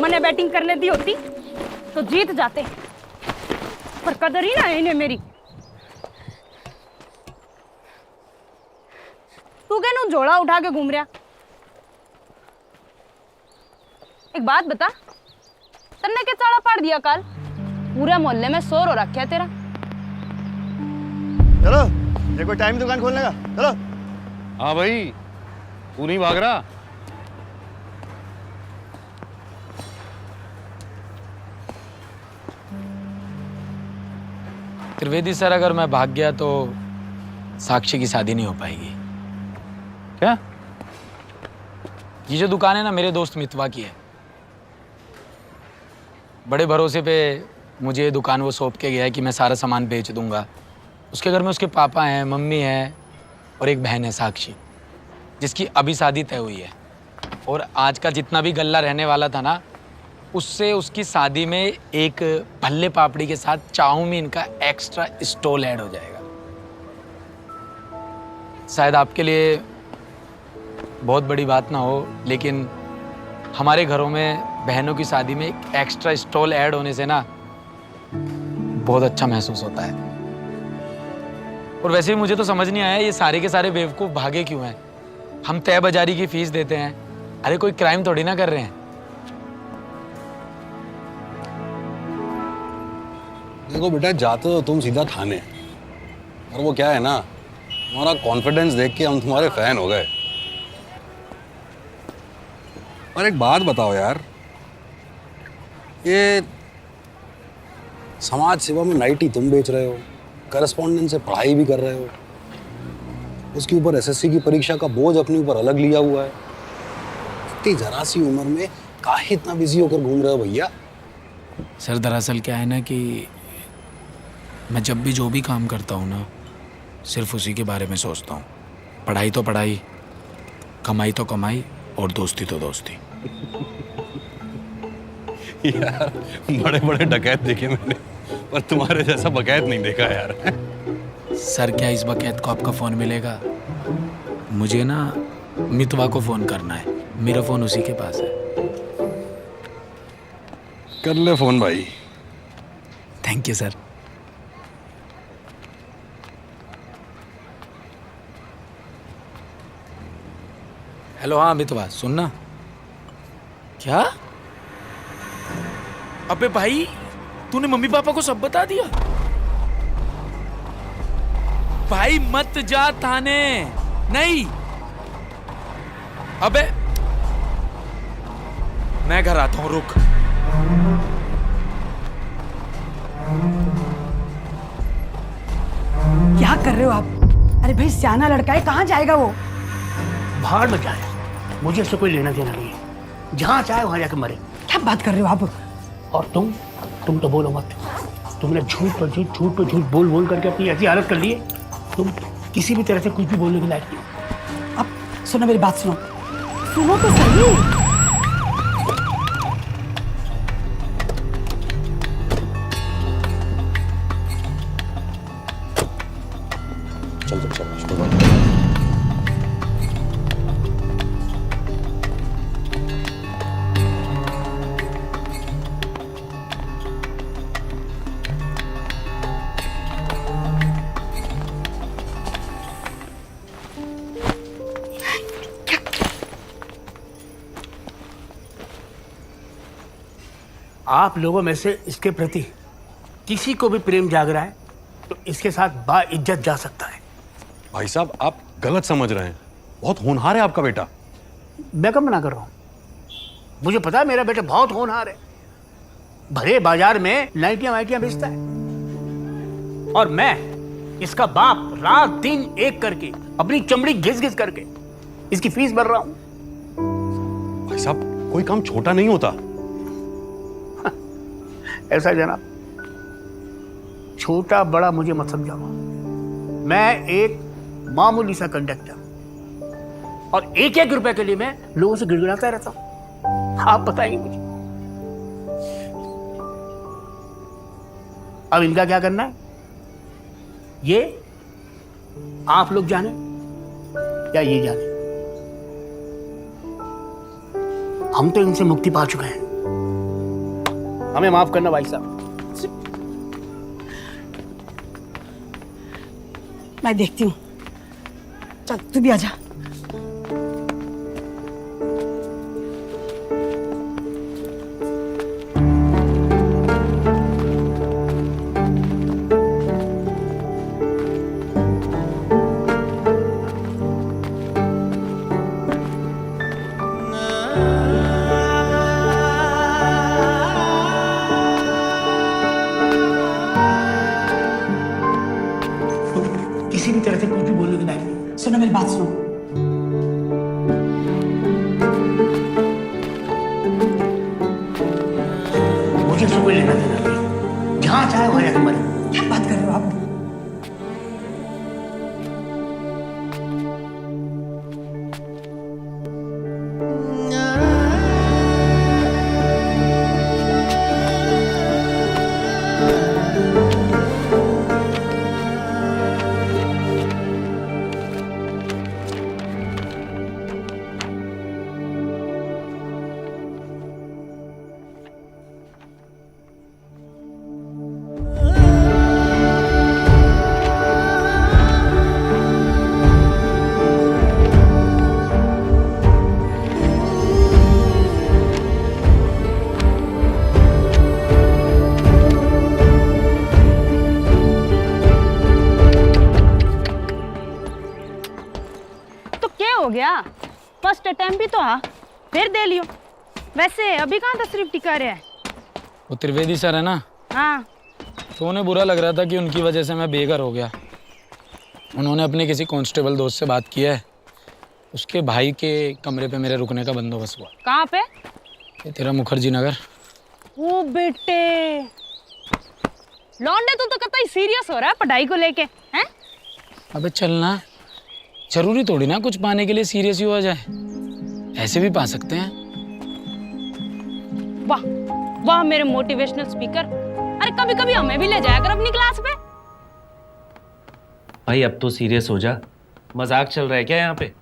मैंने बैटिंग करने दी होती तो जीत जाते, पर कदर ही ना है इन्हें मेरी। तू क्या नू झोला उठा के घूम रहा? एक बात बता, तन्ने के चाड़ा पाड़ दिया काल? पूरे मोहल्ले में शोर हो रखा है तेरा। चलो, ये कोई टाइम दुकान खोलने का? चलो। हाँ भाई, तू नहीं भाग रहा? त्रिवेदी सर, अगर मैं भाग गया तो साक्षी की शादी नहीं हो पाएगी। क्या? ये जो दुकान है ना, मेरे दोस्त मितवा की है। बड़े भरोसे पे मुझे ये दुकान वो सौंप के गया है कि मैं सारा सामान बेच दूंगा। उसके घर में उसके पापा हैं, मम्मी है और एक बहन है साक्षी, जिसकी अभी शादी तय हुई है। और आज का जितना भी गल्ला रहने वाला था ना, उससे उसकी शादी में एक भल्ले पापड़ी के साथ चाउमीन का एक्स्ट्रा स्टॉल ऐड हो जाएगा। शायद आपके लिए बहुत बड़ी बात ना हो, लेकिन हमारे घरों में बहनों की शादी में एक एक्स्ट्रा स्टॉल ऐड होने से ना बहुत अच्छा महसूस होता है। और वैसे भी मुझे तो समझ नहीं आया ये सारे के सारे बेवकूफ़ भागे क्यों हैं। हम तय बाजारी की फीस देते हैं, अरे कोई क्राइम थोड़ी ना कर रहे हैं। देखो बेटा, जाते हो तुम सीधा थाने, और वो क्या है ना, तुम्हारा कॉन्फिडेंस देख के हम तुम्हारे फैन हो गए। और एक बात बताओ यार, ये समाज सेवा में नाइटी तुम बेच रहे हो, करस्पॉन्डेंस से पढ़ाई भी कर रहे हो, उसके ऊपर एसएससी की परीक्षा का बोझ अपने ऊपर अलग लिया हुआ है। इतनी जरा सी उम्र में काहे इतना बिजी होकर घूम रहे हो भैया? सर, दरअसल क्या है ना कि मैं जब भी जो भी काम करता हूँ ना, सिर्फ उसी के बारे में सोचता हूँ। पढ़ाई तो पढ़ाई, कमाई तो कमाई, और दोस्ती तो दोस्ती। यार, बड़े बड़े डकैत देखे मैंने, पर तुम्हारे जैसा बकैत नहीं देखा यार। सर, क्या इस बकैत को आपका फ़ोन मिलेगा? मुझे ना मितवा को फ़ोन करना है, मेरा फ़ोन उसी के पास है। कर ले फ़ोन भाई। Thank you sir. हेलो, हाँ मितवा, सुनना। क्या? अबे भाई, तूने मम्मी पापा को सब बता दिया? भाई मत जा थाने। नहीं, अबे मैं घर आता हूं, रुक। क्या कर रहे हो आप? अरे भाई, सियाना लड़का है, कहाँ जाएगा वो? भाड़ में जाए, मुझे इससे कोई लेना देना नहीं है। जहाँ चाहे वहाँ जाकर मरे। क्या बात कर रहे हो आप? और तुम तो बोलो मत। तुमने झूठ पर झूठ बोल बोल करके अपनी ऐसी हालत कर ली है, तुम किसी भी तरह से कुछ भी बोलने के लायक नहीं। अब सुनो, मेरी बात सुनो। सुनो तो सही। आप लोगों में से इसके प्रति किसी को भी प्रेम जाग रहा है तो इसके साथ बाइज्जत जा सकता है। भाई साहब, आप गलत समझ रहे हैं। बहुत होनहार है आपका बेटा। मैं कब मना कर रहा हूँ? मुझे पता है मेरा बेटा बहुत होनहार है, भरे बाजार में नाइटियां वाइटियां बेचता है, और मैं इसका बाप रात दिन एक करके अपनी चमड़ी घिस घिस करके इसकी फीस भर रहा हूं। भाई साहब, कोई काम छोटा नहीं होता। ऐसा जनाब, छोटा बड़ा मुझे मत समझाओ। मैं एक मामूली सा कंडक्टर, और एक एक रुपए के लिए मैं लोगों से गिड़गिड़ाता रहता हूं। आप बताइए मुझे, अब इनका क्या करना है, ये आप लोग जाने या ये जाने। हम तो इनसे मुक्ति पा चुके हैं, हमें माफ करना भाई साहब। मैं देखती हूँ, चल तू भी आजा। किसी भी तरह से कुछ भी बोलने की लायक नहीं। सुनो मेरी बात सुनो। मुझे इससे कोई लेना देना नहीं, जहां चाहे वहां जाकर मरे। क्या बात कर रहे हो आप? हो गया, फर्स्ट अटेम्प्ट भी तो आ, फिर दे लियो। वैसे अभी कहाँ तशरीफ टिका रहे हैं? वो त्रिवेदी सर है ना, हाँ। तो उन्हें बुरा लग रहा था कि उनकी वजह से मैं बेघर हो गया। उन्होंने अपने किसी कांस्टेबल दोस्त से बात की है, उसके भाई के कमरे पे मेरे रुकने का बंदोबस्त हुआ। कहाँ पे? ये तेरा मुखर्जी नगर। ओ बेटे, लौंडे तो कतई सीरियस हो रहा है पढ़ाई को लेके, हैं? अबे चलना, जरूरी थोड़ी ना कुछ पाने के लिए सीरियस ही हो जाए, ऐसे भी पा सकते हैं। वाह वाह मेरे मोटिवेशनल स्पीकर, अरे कभी कभी हमें भी ले जाया कर अपनी क्लास पे। भाई अब तो सीरियस हो जा, मजाक चल रहा है क्या यहाँ पे?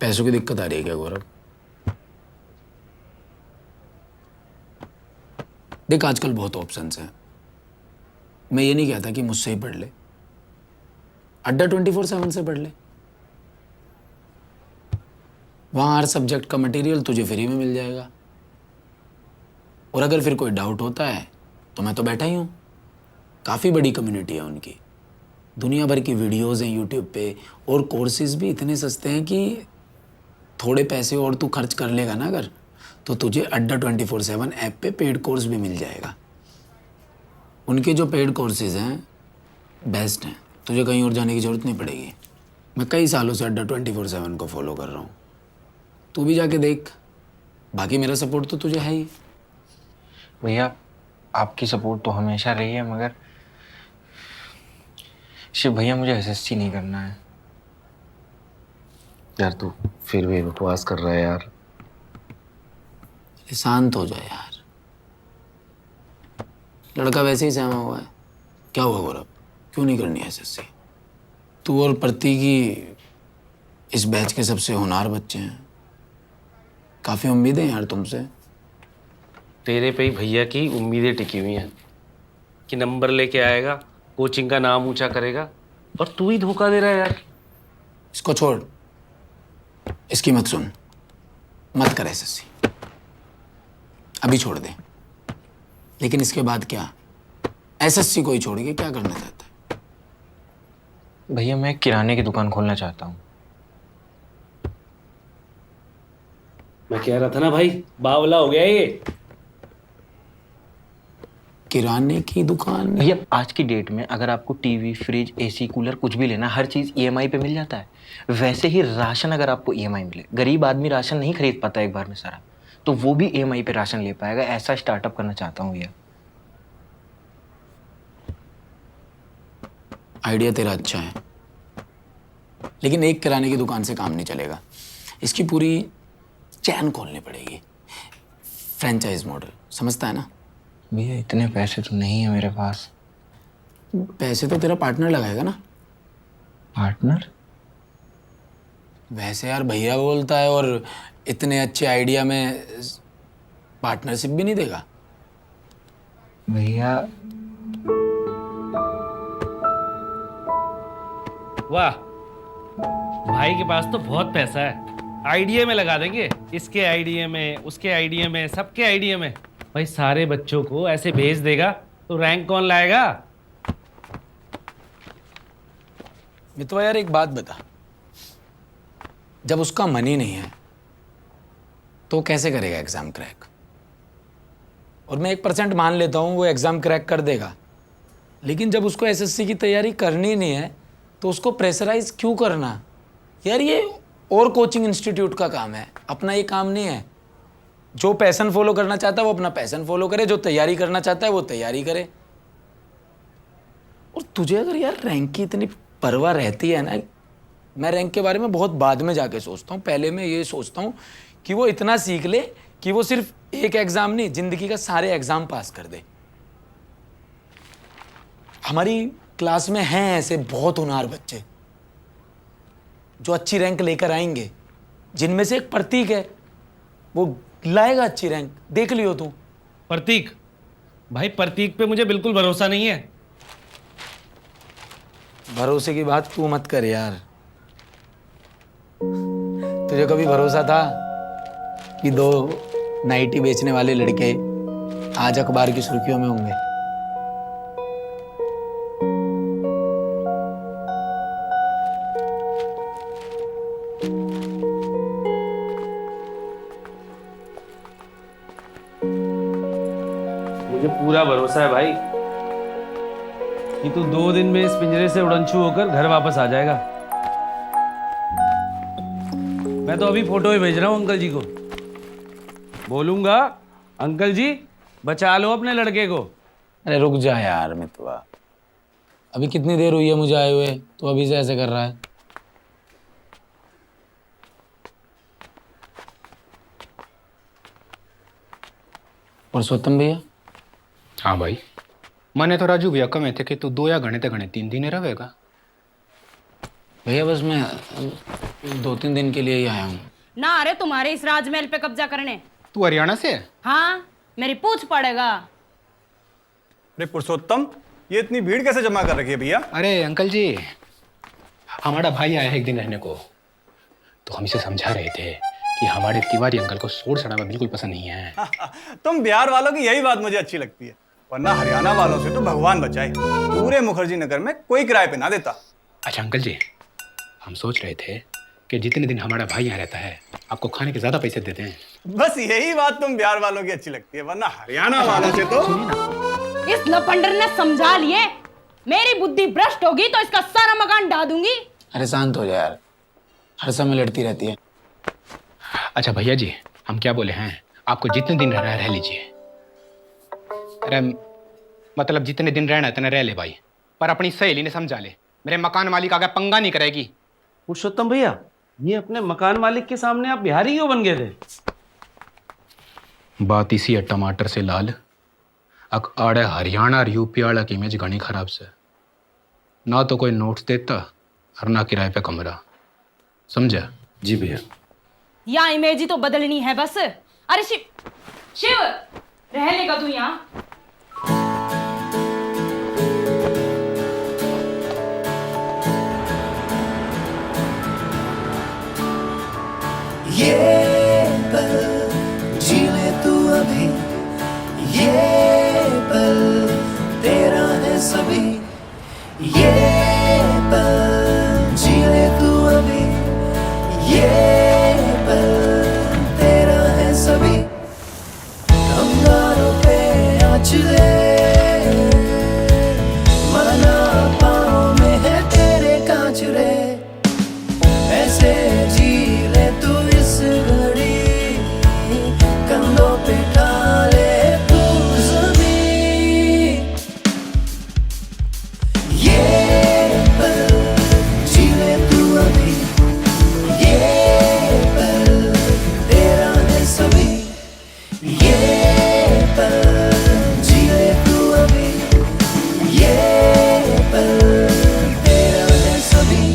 पैसों की दिक्कत आ रही है क्या गौरव? देख आजकल बहुत ऑप्शंस हैं, मैं ये नहीं कहता कि मुझसे ही पढ़ ले, अड्डा 24/7 से पढ़ ले। वहाँ हर सब्जेक्ट का मटेरियल तुझे फ्री में मिल जाएगा, और अगर फिर कोई डाउट होता है तो मैं तो बैठा ही हूँ। काफ़ी बड़ी कम्युनिटी है उनकी, दुनिया भर की वीडियोज़ हैं यूट्यूब पे, और कोर्सेज भी इतने सस्ते हैं कि थोड़े पैसे और तू खर्च कर लेगा ना अगर, तो तुझे अड्डा 24/7 ऐप पे पेड कोर्स भी मिल जाएगा। उनके जो पेड कोर्सेज हैं बेस्ट हैं, तुझे कहीं और जाने की ज़रूरत नहीं पड़ेगी। मैं कई सालों से अड्डा 24/7 को फॉलो कर रहा हूँ, तू भी जाके देख। बाकी मेरा सपोर्ट तो तुझे है ही। भैया आपकी सपोर्ट तो हमेशा रही है, मगर शिव भैया मुझे एसएससी नहीं करना है। यार तू फिर भी बकवास कर रहा है यार। शांत हो जाए यार, लड़का वैसे ही सहमा हुआ है। क्या हुआ गौरव, क्यों नहीं करनी एसएससी? तू और प्रतीक इस बैच के सबसे होनहार बच्चे हैं, काफ़ी उम्मीदें हैं यार तुमसे। तेरे पे ही भैया की उम्मीदें टिकी हुई हैं कि नंबर लेके आएगा, कोचिंग का नाम ऊंचा करेगा, और तू ही धोखा दे रहा है यार। इसको छोड़, इसकी मत सुन, मत कर एसएससी, अभी छोड़ दे। लेकिन इसके बाद क्या? एसएससी को ही छोड़ के क्या करना चाहता है? भैया मैं किराने की दुकान खोलना चाहता हूँ। मैं कह रहा था ना भाई, बावला हो गया ये। किराने की दुकान? भैया आज की डेट में अगर आपको टीवी, फ्रिज, एसी, कूलर कुछ भी लेना, हर चीज ईएमआई पे मिल जाता है। वैसे ही राशन अगर आपको ईएमआई मिले, गरीब आदमी राशन नहीं खरीद पाता एक बार में सारा, तो वो भी ईएमआई पे राशन ले पाएगा। ऐसा स्टार्टअप करना चाहता हूँ भैया। आइडिया तेरा अच्छा है, लेकिन एक किराने की दुकान से काम नहीं चलेगा। इसकी पूरी चैन खोलनी पड़ेगी, फ्रेंचाइज मॉडल, समझता है ना? भैया इतने पैसे तो नहीं है मेरे पास। पैसे तो तेरा पार्टनर लगाएगा ना। पार्टनर? वैसे यार भैया बोलता है, और इतने अच्छे आइडिया में पार्टनरशिप भी नहीं देगा। भैया वाह, भाई के पास तो बहुत पैसा है, आइडिया में लगा देंगे। इसके आइडिया में, उसके आइडिया में, सबके आइडिया में। भाई सारे बच्चों को ऐसे भेज देगा तो रैंक कौन लाएगा? मितवा यार एक बात बता, जब उसका मन ही नहीं है तो कैसे करेगा एग्जाम क्रैक? और मैं 1% मान लेता हूँ वो एग्जाम क्रैक कर देगा, लेकिन जब उसको एसएससी की तैयारी करनी नहीं है तो उसको प्रेशराइज क्यों करना? यार ये और कोचिंग इंस्टीट्यूट का काम है, अपना ये काम नहीं है। जो पैशन फॉलो करना चाहता है वो अपना पैशन फॉलो करे, जो तैयारी करना चाहता है वो तैयारी करे। और तुझे अगर यार रैंक की इतनी परवाह रहती है ना, मैं रैंक के बारे में बहुत बाद में जाके सोचता हूँ, पहले मैं ये सोचता हूँ कि वो इतना सीख ले कि वो सिर्फ एक एग्जाम नहीं, जिंदगी का सारे एग्जाम पास कर दे। हमारी क्लास में हैं ऐसे बहुत होनहार बच्चे जो अच्छी रैंक लेकर आएंगे, जिनमें से एक प्रतीक है, वो लाएगा अच्छी रैंक, देख लियो तू। प्रतीक? भाई प्रतीक पे मुझे बिल्कुल भरोसा नहीं है। भरोसे की बात तू मत कर यार। तुझे कभी भरोसा था कि 2 नाइटी बेचने वाले लड़के आज अखबार की सुर्खियों में होंगे? मुझे पूरा भरोसा है भाई कि तू 2 दिन में इस पिंजरे से उड़नछू होकर घर वापस आ जाएगा। मैं तो अभी फोटो ही भेज रहा हूँ अंकल जी को, बोलूंगा अंकल जी बचा लो अपने लड़के को। अरे रुक जा यार मितवा, अभी कितनी देर हुई है मुझे आए हुए, तो अभी से ऐसे कर रहा है? पुरुषोत्तम भैया? हाँ भाई, मैंने तो राजू भैया कहे थे कि तू 2 या घने 3 दिन रहेगा। भैया बस मैं 2-3 दिन के लिए ही आया हूँ। ना अरे तुम्हारे इस राजमहल पे कब्जा करने। तू हरियाणा से है? हाँ, मेरी पूछ पड़ेगा। अरे पुरुषोत्तम, ये इतनी भीड़ कैसे जमा कर रखी है भैया? अरे अंकल जी, हमारा भाई आया है एक दिन रहने को, तो हम इसे समझा रहे थे कि हमारे तिवारी अंकल को शोर शराबा बिल्कुल पसंद नहीं है। तुम बिहार वालों की यही बात मुझे अच्छी लगती है, वरना हरियाणा वालों से तो भगवान बचाए, पूरे मुखर्जी नगर में कोई किराए पे ना देता। अच्छा अंकल जी, हम सोच रहे थे कि जितने दिन हमारा भाई यहाँ रहता है आपको खाने के ज्यादा पैसे देते हैं। बस यही बात तुम बिहार वालों की अच्छी लगती है, वरना हरियाणा वालों से तो। इस लपंडर ने समझा लिए, मेरी बुद्धि भ्रष्ट होगी तो इसका सारा मकान ढा दूंगी। अरे शांत हो जा यार, हर समय लड़ती रहती है। अच्छा भैया जी, हम क्या बोले हैं, आपको जितने दिन रहना है रह लीजिए। अरे मतलब जितने दिन रहना है इतने रह ले भाई, पर अपनी सहेली ने समझा ले, मेरे मकान मालिक आगे पंगा नहीं करेगी। पुरुषोत्तम भैया, ये अपने मकान मालिक के सामने आप बिहारी क्यों बन गए थे? बात इसी है टमाटर से लाल, अक आड़े हरियाणा और यूपी वाला की इमेज घनी खराब से, ना तो कोई नोट्स देता और ना किराए पे कमरा, समझा? जी भैया। यहाँ इमेज ही तो बदलनी है बस। अरे शिव, शिव रह लेगा तू यहाँ? ये पल जी ले तू अभी, ये पल तेरा है सभी, ये पल ये पल तेरा है सभी अंगारों पे आँचले मना पाँव में है तेरे कांचरे ऐसे जी ले तू इस घड़ी कंधों पे ढाले तू ज़मीन ये पल जी ले तू अभी ये पल तेरा है सभी ये पल जी ले तू अभी ये पल तेरा है सभी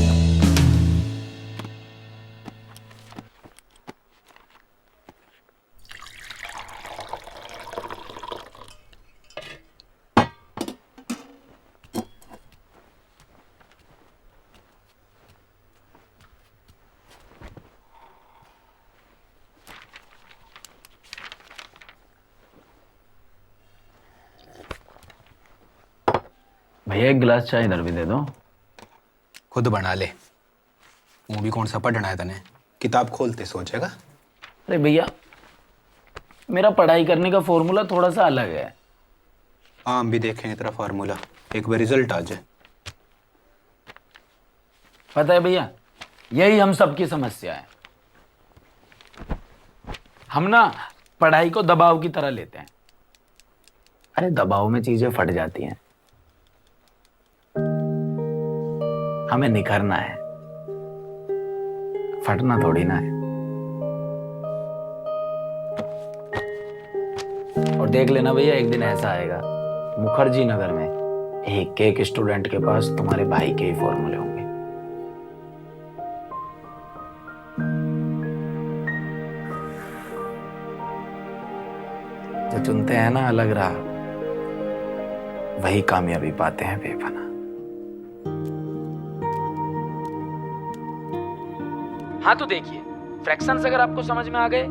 भैया एक गिलास चाय इधर भी दे दो। खुद बना ले। वो भी कौन सा पढ़ना है तने? किताब खोलते सोचेगा। अरे भैया, मेरा पढ़ाई करने का फॉर्मूला थोड़ा सा अलग है। हम भी देखें तेरा फार्मूला, एक बार रिजल्ट आ जाए। पता है भैया, यही हम सबकी समस्या है। हम ना पढ़ाई को दबाव की तरह लेते हैं। अरे दबाव में चीजें फट जाती हैं। हमें निखरना है, फटना थोड़ी ना है। और देख लेना भैया, एक दिन ऐसा आएगा मुखर्जी नगर में एक एक स्टूडेंट के पास तुम्हारे भाई के ही फॉर्मूले होंगे। जो चुनते हैं ना अलग राह, वही कामयाबी पाते हैं बेपनाह। हाँ तो देखिए, फ्रैक्शंस अगर आपको समझ में आ गए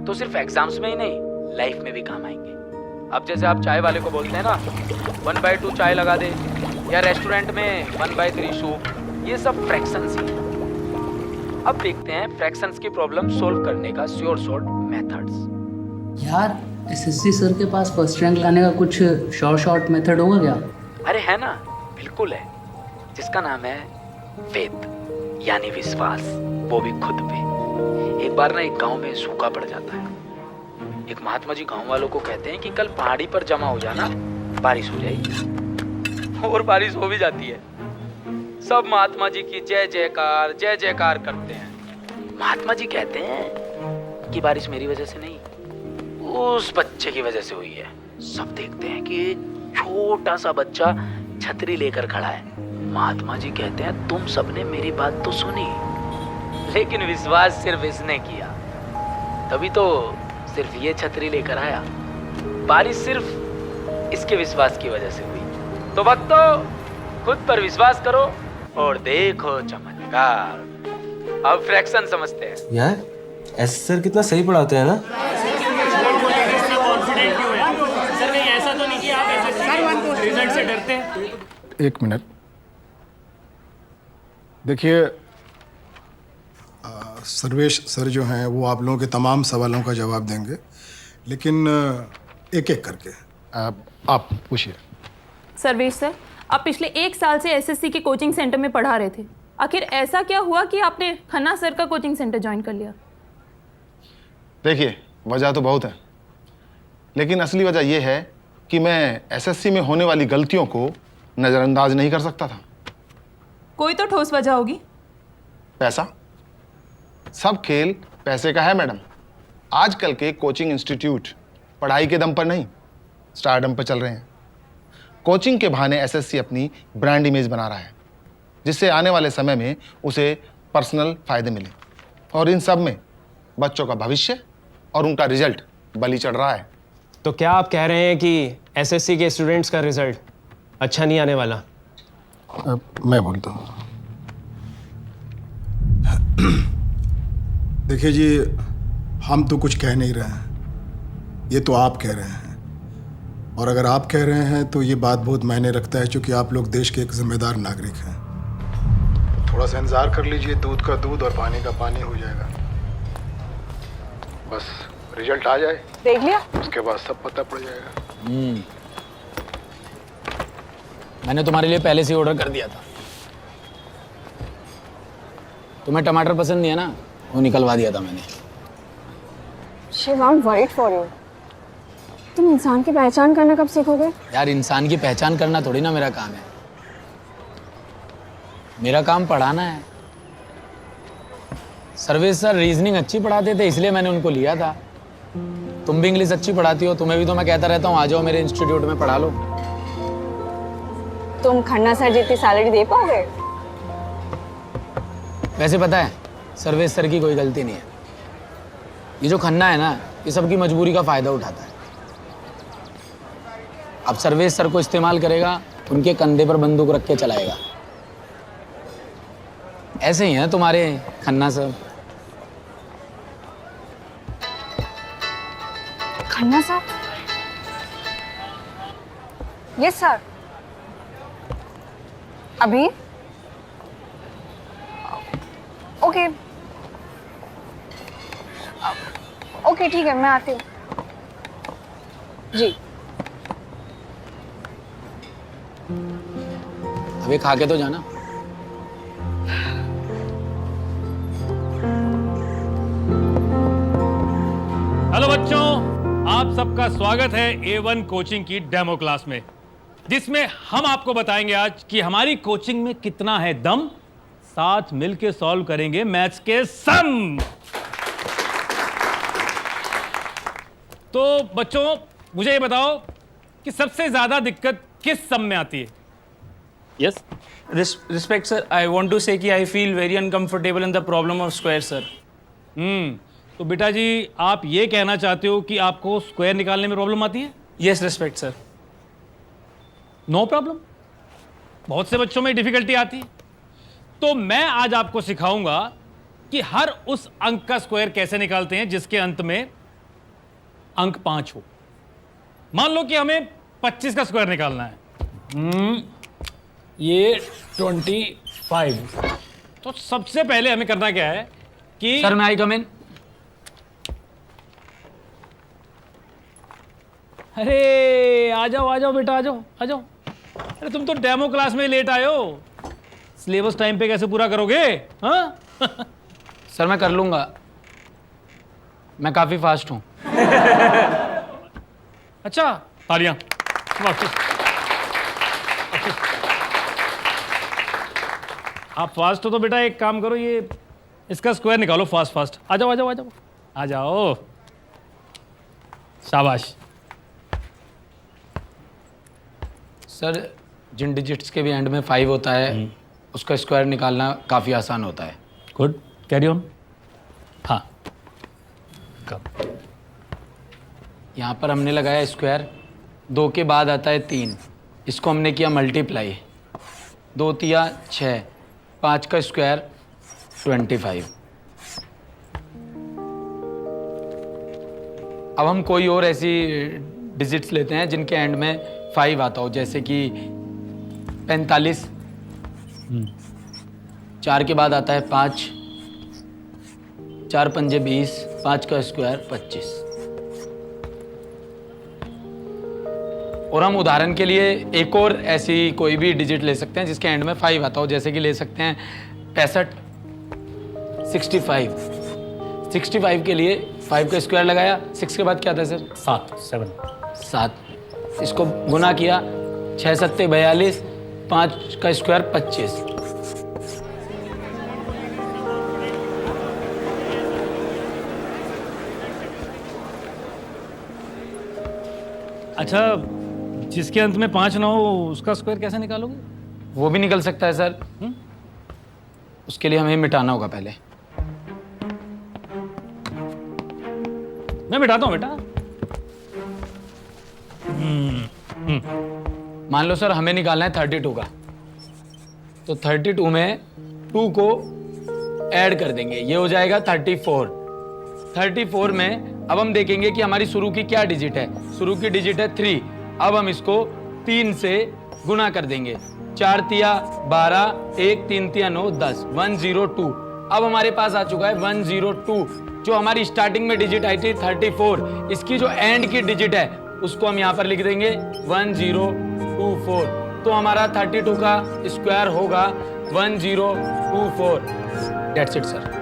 तो सिर्फ एग्जाम्स में ही नहीं, लाइफ में भी काम आएंगे। अब जैसे आप चाय वाले को बोलते हैं ना 1/2 चाय लगा दे, या रेस्टोरेंट में 1/3 सूप, ये सब फ्रैक्शंस ही हैं। अब देखते हैं फ्रैक्शंस की प्रॉब्लम सोल्व करने का श्योर शॉर्ट मेथड्स। यार एसएससी सर के पास फर्स्ट रैंक लाने का कुछ शॉर्ट मेथड होगा क्या? अरे है ना, बिल्कुल है, जिसका नाम है फेथ, यानी विश्वास, वो भी खुद पे। एक बार ना एक गांव में सूखा पड़ जाता है। एक महात्मा जी गांव वालों को कहते हैं कि कल पहाड़ी पर जमा हो जाना, बारिश हो जाएगी। और बारिश हो भी जाती है। सब महात्मा जी की जय जयकार करते हैं। महात्मा जी कहते हैं कि बारिश मेरी वजह से नहीं, उस बच्चे की वजह से हुई है। सब देखते हैं कि छोटा सा बच्चा छतरी लेकर खड़ा है। महात्मा जी कहते हैं तुम सबने मेरी बात तो सुनी, लेकिन विश्वास सिर्फ इसने किया, तभी तो सिर्फ ये छतरी लेकर आया। बारिश सिर्फ इसके विश्वास की वजह से हुई। तो भक्तों, खुद पर विश्वास करो और देखो चमत्कार। अब फ्रैक्शन समझते हैं। यार एस सर कितना सही पढ़ाते हैं ना। सर कहीं ऐसा तो नहीं कि आप ऐसे रिजल्ट से डरते हैं? एक मिनट देखिए, सर्वेश सर जो हैं वो आप लोगों के तमाम सवालों का जवाब देंगे, लेकिन एक एक करके। आप पूछिए। सर्वेश सर, आप पिछले 1 साल से एसएससी के कोचिंग सेंटर में पढ़ा रहे थे। आखिर ऐसा क्या हुआ कि आपने खन्ना सर का कोचिंग सेंटर ज्वाइन कर लिया? देखिए, वजह तो बहुत है, लेकिन असली वजह यह है कि मैं एसएससी में होने वाली गलतियों को नज़रअंदाज नहीं कर सकता था। कोई तो ठोस वजह होगी। पैसा। सब खेल पैसे का है मैडम। आजकल के कोचिंग इंस्टीट्यूट पढ़ाई के दम पर नहीं, स्टारडम पर चल रहे हैं। कोचिंग के बहाने एसएससी अपनी ब्रांड इमेज बना रहा है, जिससे आने वाले समय में उसे पर्सनल फायदे मिले। और इन सब में बच्चों का भविष्य और उनका रिजल्ट बलि चढ़ रहा है। तो क्या आप कह रहे हैं कि एसएससी के स्टूडेंट्स का रिजल्ट अच्छा नहीं आने वाला? मैं बोलता हूँ। देखिए जी, हम तो कुछ कह नहीं रहे हैं, ये तो आप कह रहे हैं। और अगर आप कह रहे हैं तो ये बात बहुत मायने रखता है, क्योंकि आप लोग देश के एक जिम्मेदार नागरिक हैं। थोड़ा सा इंतजार कर लीजिए, दूध का दूध और पानी का पानी हो जाएगा। बस रिजल्ट आ जाए, देख लिया? उसके बाद सब पता पड़ जाएगा। मैंने तुम्हारे लिए पहले से ऑर्डर कर दिया था। तुम्हें टमाटर पसंद नहीं है ना, वो निकलवा दिया था मैंने। Shiva, I am worried for you. तुम इंसान की पहचान करना कब सीखोगे? यार इंसान की पहचान करना थोड़ी ना मेरा काम है, मेरा काम पढ़ाना है। सर्वेश सर रीजनिंग अच्छी पढ़ाते थे इसलिए मैंने उनको लिया था। तुम भी इंग्लिश अच्छी पढ़ाती हो, तुम्हें भी तो मैं कहता रहता हूँ आ जाओ मेरे इंस्टीट्यूट में पढ़ा लो। तुम खन्ना सर जितनी सैलरी दे पाओगे? वैसे पता है सर्वेश सर की कोई गलती नहीं है, ये जो खन्ना है ना ये सबकी मजबूरी का फायदा उठाता है। अब सर्वेश सर को इस्तेमाल करेगा, उनके कंधे पर बंदूक रख के चलाएगा। ऐसे ही हैं तुम्हारे Khanna sir. Khanna sir? Yes sir. अभी? ओके ओके ठीक है, मैं आती हूँ जी। अभी खा के तो जाना। हेलो बच्चों, आप सबका स्वागत है A1 कोचिंग की डेमो क्लास में, जिसमें हम आपको बताएंगे आज कि हमारी कोचिंग में कितना है दम। साथ मिलके सॉल्व करेंगे मैथ्स के सम। तो बच्चों मुझे ये बताओ कि सबसे ज्यादा दिक्कत किस सम में आती है? Yes. Respect, sir. I want to say कि I feel very uncomfortable in the problem of square, sir. तो बेटा जी आप ये कहना चाहते हो कि आपको स्क्वायर निकालने में प्रॉब्लम आती है? Yes, respect, sir. No problem, बहुत से बच्चों में डिफिकल्टी आती है। तो मैं आज आपको सिखाऊंगा कि हर उस अंक का स्क्वायर कैसे निकालते हैं जिसके अंत में अंक 5 हो। मान लो कि हमें 25 का स्क्वायर निकालना है। ये 25। तो सबसे पहले हमें करना क्या है कि सर मैं आई कम इन? अरे आ जाओ बेटा, आ जाओ। अरे तुम तो डेमो क्लास में लेट आए हो, सिलेबस टाइम पे कैसे पूरा करोगे? हाँ सर मैं कर लूंगा, मैं काफी फास्ट हूं। अच्छा, तालियां। आप फास्ट हो तो बेटा एक काम करो, ये इसका स्क्वायर निकालो फास्ट। आ जाओ। शाबाश। सर जिन डिजिट्स के भी एंड में 5 होता है उसका स्क्वायर निकालना काफ़ी आसान होता है। Good, carry on. हाँ, यहाँ पर हमने लगाया स्क्वायर, 2 के बाद आता है 3, इसको हमने किया मल्टीप्लाई, 2 तिया 6, 5 का स्क्वायर 25। अब हम कोई और ऐसी डिजिट्स लेते हैं जिनके एंड में 5 आता हो, जैसे कि 45, 4 के बाद आता है 5, 4 पंजे 20, 5 का स्क्वायर 25। और हम उदाहरण के लिए एक और ऐसी कोई भी डिजिट ले सकते हैं जिसके एंड में 5 आता हो, जैसे कि ले सकते हैं 65, 65। 65 के लिए 5 का स्क्वायर लगाया, 6 के बाद क्या था सर? 7। इसको गुना किया, 6 सत्ते 42, 5 का स्क्वायर 25। अच्छा, जिसके अंत में 5 ना हो उसका स्क्वायर कैसे निकालोगे? वो भी निकल सकता है सर। उसके लिए हमें मिटाना होगा पहले। मैं मिटाता हूँ बेटा। मान लो सर हमें निकालना है 32 का, तो 32 में 2 को ऐड कर देंगे, ये हो जाएगा 34। 34 में अब हम देखेंगे कि हमारी शुरू की क्या डिजिट है। शुरू की डिजिट है 3। अब हम इसको 3 से गुना कर देंगे। 4 तिया 12, 1 3 तिया 9 10, 102। अब हमारे पास आ चुका है 102। जो हमारी स्टार्टिंग में डिजिट आई थी 34, इसकी जो एंड की डिजिट है उसको हम यहाँ पर लिख देंगे 1024। तो हमारा 32 का स्क्वायर होगा 1024। That's it sir.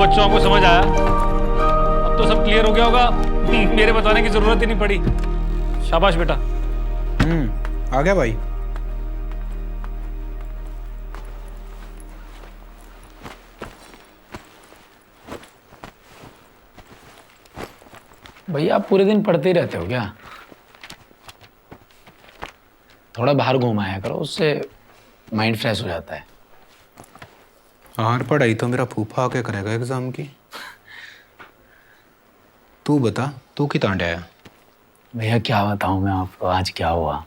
बच्चों को समझ आया? अब तो सब क्लियर हो गया होगा, मेरे बताने की जरूरत ही नहीं पड़ी। शाबाश बेटा। आ गया भाई। भैया आप पूरे दिन पढ़ते ही रहते हो क्या? थोड़ा बाहर घुमाया करो, उससे माइंड फ्रेश हो जाता है। और पढ़ाई तो मेरा फूफा आके करेगा एग्जाम की। तू बता, तू कितना आया? भैया क्या बताऊं मैं आपको, आज क्या हुआ।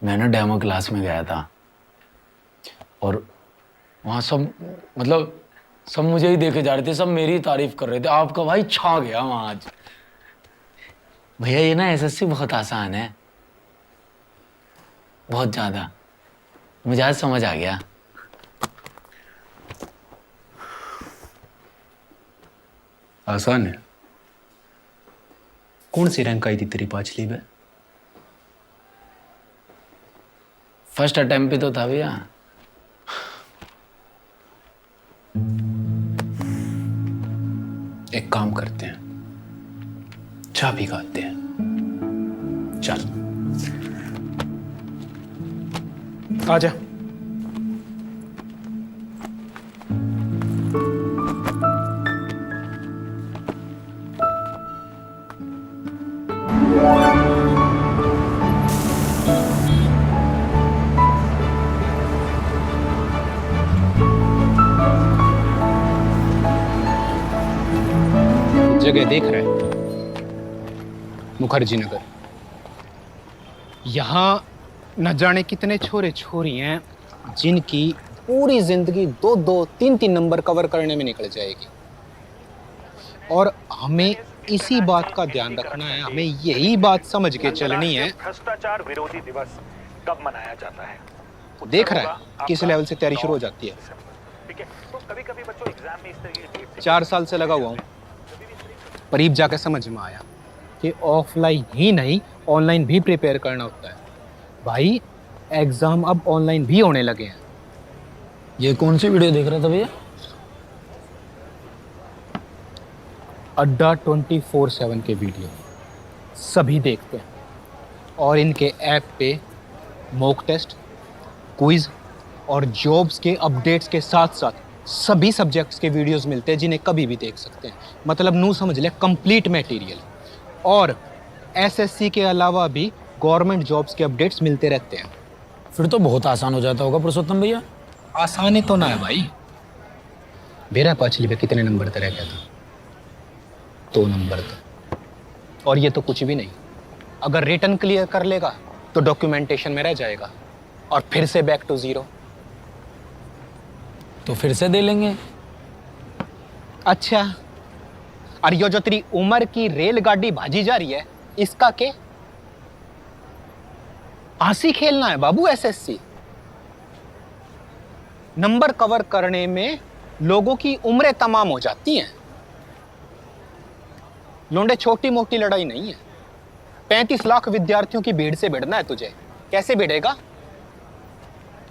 मैं ना डेमो क्लास में गया था और वहाँ सब मुझे ही देखे जा रहे थे, सब मेरी तारीफ कर रहे थे। आपका भाई छा गया वहाँ आज। भैया ये ना एसएससी बहुत आसान है, बहुत ज़्यादा। मुझे आज समझ आ गया। आसान है? कौन सी रैंक आई थी तेरी पांचवी में? फर्स्ट अटेम्प्ट पे तो था भैया। एक काम करते हैं, चाय भी खाते हैं। चल आजा। जगह देख रहे हैं, मुखर्जी नगर। यहाँ न जाने कितने छोरे छोरी हैं जिनकी पूरी जिंदगी 2-2, 3-3 नंबर कवर करने में निकल जाएगी। और हमें इसी बात का ध्यान रखना है, हमें यही बात समझ के चलनी है। भ्रष्टाचार विरोधी दिवस कब मनाया जाता है? देख रहा है किस लेवल से तैयारी शुरू हो जाती है। ठीक है, तो कभी-कभी बच्चों एग्जाम में इस तरह की डेट 4 साल से लगा हुआ हूँ, करीब जाकर समझ में आया कि ऑफलाइन ही नहीं ऑनलाइन भी प्रिपेयर करना होता है। भाई एग्जाम अब ऑनलाइन भी होने लगे हैं। ये कौन सी वीडियो देख रहा था भैया? अड्डा 24/7 के वीडियो सभी देखते हैं और इनके ऐप पे मॉक टेस्ट, क्विज और जॉब्स के अपडेट्स के साथ साथ सभी सब्जेक्ट्स के वीडियोस मिलते हैं जिन्हें कभी भी देख सकते हैं। मतलब नू समझ ले कंप्लीट मटेरियल। और एसएससी के अलावा भी गवर्नमेंट जॉब्स के अपडेट्स मिलते रहते हैं। फिर तो बहुत आसान हो जाता होगा पुरुषोत्तम भैया। आसानी तो ना है भाई। मेरा पांचवी में कितने नंबर तक रह गया था? 2 नंबर तक। और ये तो कुछ भी नहीं। अगर रिटर्न क्लियर कर लेगा तो डॉक्यूमेंटेशन में रह जाएगा और फिर से बैक टू 0। तो फिर से दे लेंगे। अच्छा, और ये जो तेरी उम्र की रेलगाड़ी भाजी जा रही है, इसका के? आसी खेलना है बाबू एसएससी। नंबर कवर करने में लोगों की उम्रें तमाम हो जाती हैं। लोंडे छोटी मोटी लड़ाई नहीं है। 35 लाख विद्यार्थियों की भीड़ से भिड़ना है तुझे। कैसे भिड़ेगा?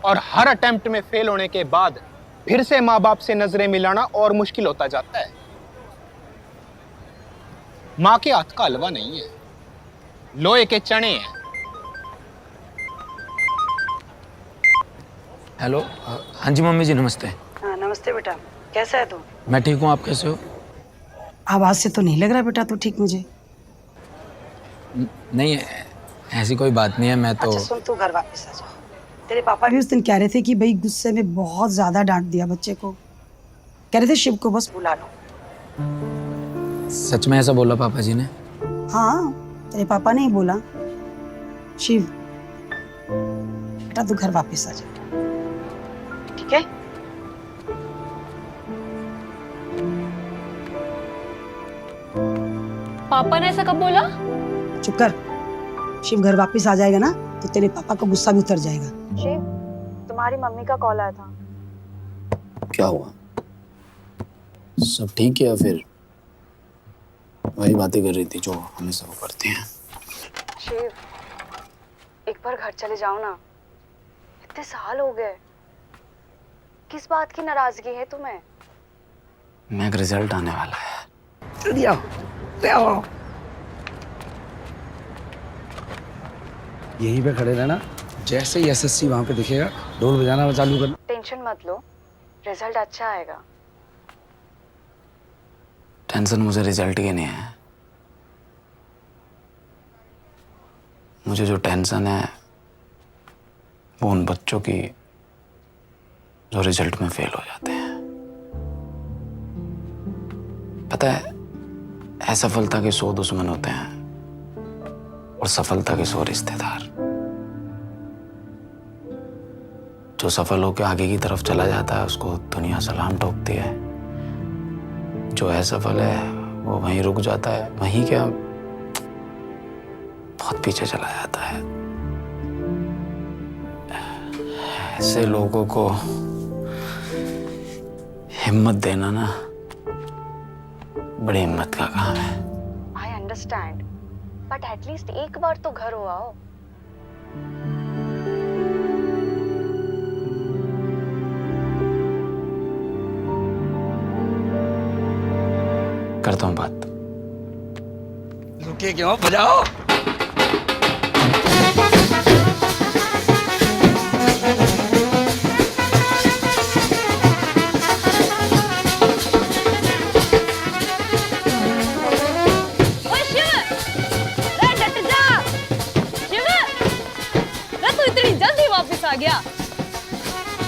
और हर अटेम्प्ट में फेल होने के बाद फिर से माँ बाप से नजरें मिलाना और मुश्किल होता जाता है। माँ के हाथ का हलवा नहीं है, लोहे के चने हैं। हेलो, हाँ जी मम्मी जी नमस्ते। हाँ नमस्ते बेटा, कैसा है तू? मैं ठीक हूँ, आप कैसे हो? आवाज से तो नहीं लग रहा बेटा तू ठीक मुझे। नहीं ऐसी कोई बात नहीं है, मैं तो अच्छा सुन, तू घर वापस आ जा। तेरे पापा भी उस दिन कह रहे थे कि भाई गुस्से में बहुत ज्यादा डांट दिया बच्चे को। कह रहे थे शिव को बस बुला लो। सच में ऐसा बोला पापा जी ने? हाँ, तेरे पापा ने ही बोला। शिव, बेटा तू घर वापस आ जा, ठीक है? पापा ने ऐसा कब बोला? चुप कर। शिव घर वापस आ जाएगा ना तो तेरे पापा का गुस्सा भी उतर जाएगा। शिव, तुम्हारी मम्मी का कॉल आया था। क्या हुआ? सब ठीक है या फिर वही बातें कर रही थी जो हमेशा वो करते हैं? शिव, एक बार घर चले जाओ ना, इतने साल हो गए। किस बात की नाराजगी है तुम्हें? मैं एक रिजल्ट आने वाला है। यहीं पे खड़े रहना, जैसे ही एसएससी वहां पे दिखेगा ढोल बजाना चालू करना। टेंशन मत लो, रिजल्ट अच्छा आएगा। टेंशन मुझे रिजल्ट की नहीं है, मुझे जो टेंशन है वो उन बच्चों की जो रिजल्ट में फेल हो जाते हैं। पता है, असफलता के 100 दुश्मन होते हैं और सफलता के 100 रिश्तेदार। जो सफल होकर आगे की तरफ चला जाता है उसको दुनिया सलाम ठोकती है, जो असफल है वो वहीं रुक जाता है, वहीं क्या बहुत पीछे चला जाता है। ऐसे लोगों को हिम्मत देना ना बड़ी हिम्मत का काम है। आई अंडरस्टैंड, बट एटलीस्ट एक बार तो घर हो आओ। करता हूँ बात। रुकिए क्यों, बजाओ। आ गया।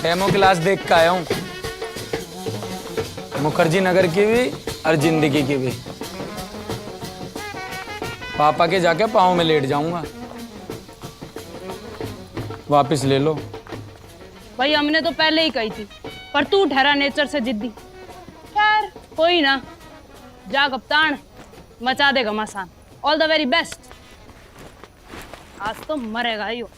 डेमो क्लास देख के आया हूँ, मुखर्जी नगर की भी और जिंदगी की भी। पापा के जाके पाँव में लेट जाऊंगा। वापस ले लो। भाई हमने तो पहले ही कही थी, पर तू ठहरा नेचर से जिद्दी। खैर कोई ना, जा कप्तान, मचा देगा मसान। All the very best. आज तो मरेगा ही हो।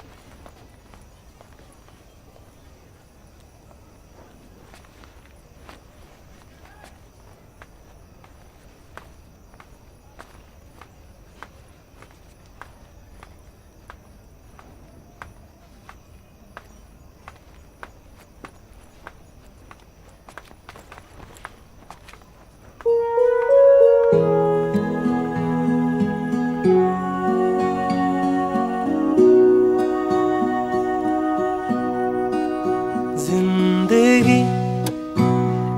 जिंदगी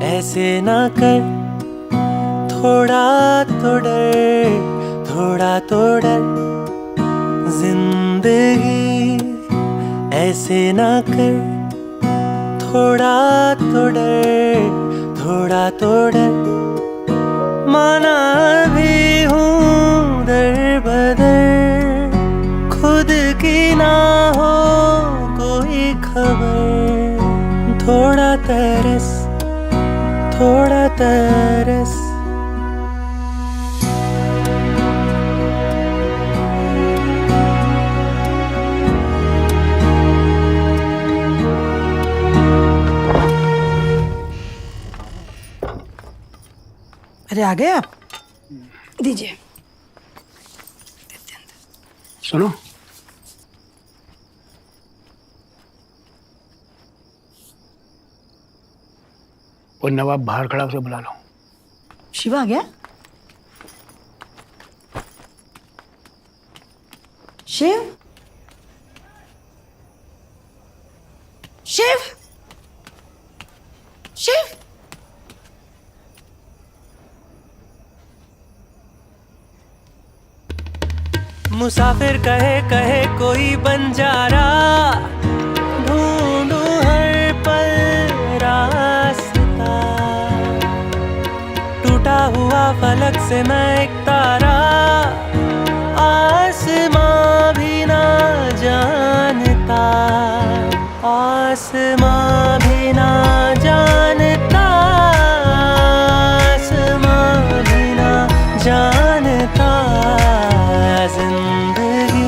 ऐसे ना कर, थोड़ा तो डर, थोड़ा तो डर। जिंदगी ऐसे ना कर, थोड़ा तो डर, थोड़ा तो डर। माना भी हूँ दर बदर, खुद की ना हो कोई खबर। थोड़ा तरस, थोड़ा तरस। अरे आ गए आप, दीजिए। सुनो, वो नवाब बाहर खड़ा, उसे बुला लो। शिवा आ गया? शिव, शिव, शिव। मुसाफिर कहे कहे कोई बंजारा, ढूंढूं हर पल रास्ता। टूटा हुआ फलक से मैं एक तारा, आसमां भी ना जानता, आसमां भी ना जानता, आसमां भी ना जानता जिंदगी।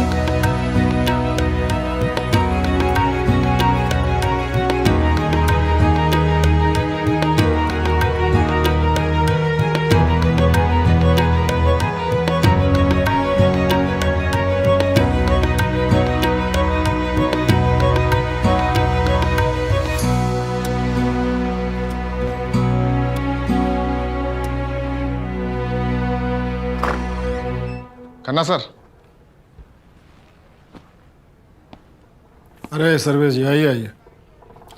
खन्ना सर। अरे सर्वेश जी, आइए आइए।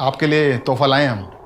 आपके लिए तोहफा लाए हम।